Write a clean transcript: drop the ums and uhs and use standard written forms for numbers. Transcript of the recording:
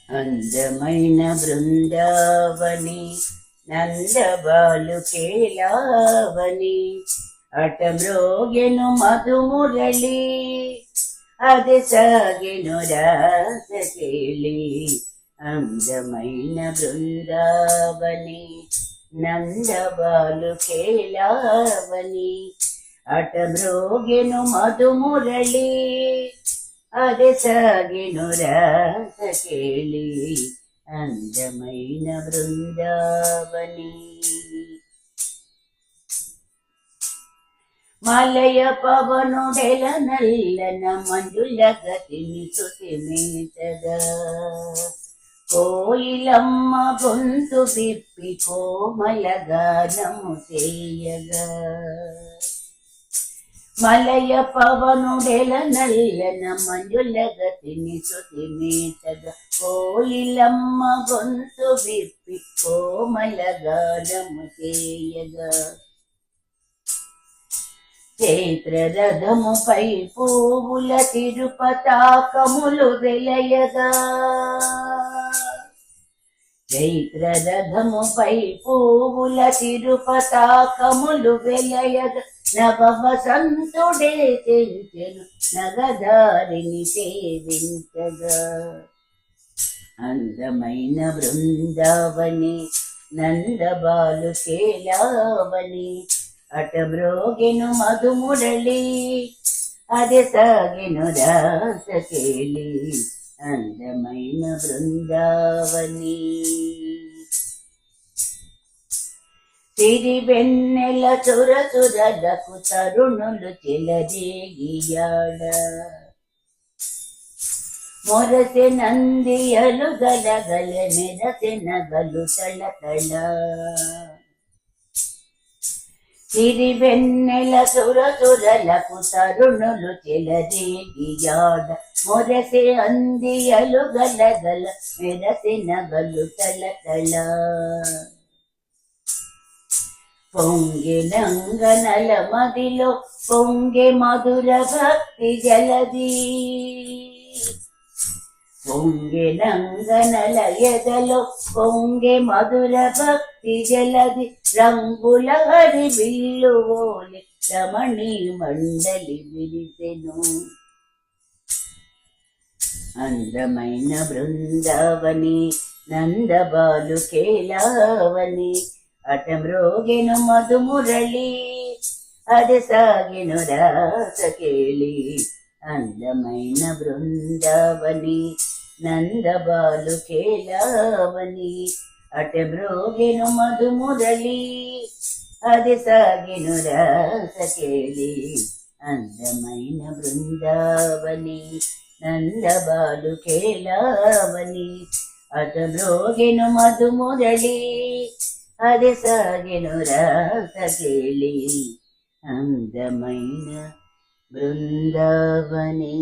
అందమైన బృందావని నందబాలు కేలావని అటమ్రోగెను మధుమురళి అది సాగెను రాసకేళి. అందమైన బృందావని నందబాలు కేలావని అటమ్రోగెను మధుమురళి అది సాగెను రాసకేళి. అందమైన బృందావని. మలయ పవనుడెల నల్లన మంజుల గతిని సుతిమేతగా కోయిలమ్మ గొంతు విప్పి కోమల గానము చేయగా. మలయ పవనుడెల నల్లన మంజుల గతిని సుతిమేతగా కోయిలమ్మ గొంతు విప్పి కోమల గానము చేయగా. చైత్ర రథముపై పువ్వుల తిరుపతాకములు వెలయగా. చైత్ర రథముపై పువ్వుల తిరుపతాకములు వెలయగా. నవ వసంతుడే తెంచెను నగదారిని సేవించగా. అందమైన బృందావని నందబాలు కేలావని అటమ్రోగెను మధుమురళి అది సాగెను రాసకేళి. అందమైన బృందావని. సిరివెన్నెల చురచురలకు తరుణులు చెలరేగియాడ. మొరసె నందియలు గలగల మెరసె నగలు తళతళ. సిరివెన్నెల సురసురలకు తరుణులు చెలరేగియాడ. మొరసె అందియలు గలగల మెరసె నగలు తళతళ. పొంగెనంగనల మదిలో పొంగె మధుర భక్తి జలది. పొంగెనంగనల ఎదలో పొంగె మధుర భక్తి జలది. రంగుల హరి బిల్లువోలి రమణీ మండలి విరిసెను. అందమైన బృందావని నందబాలు కేలావని అటమ్రోగెను మధుమురళి అది సాగెను రాసకేళి. అందమైన బృందావని నందబాలు కేలావని అటమ్రోగెను మధుమురళి అది సాగెను రాసకేళి. అందమైన బృందావని నందబాలు కేలావని అటమ్రోగెను మధుమురళి అది సాగెను రాసకేళి. అందమైన బృందావని.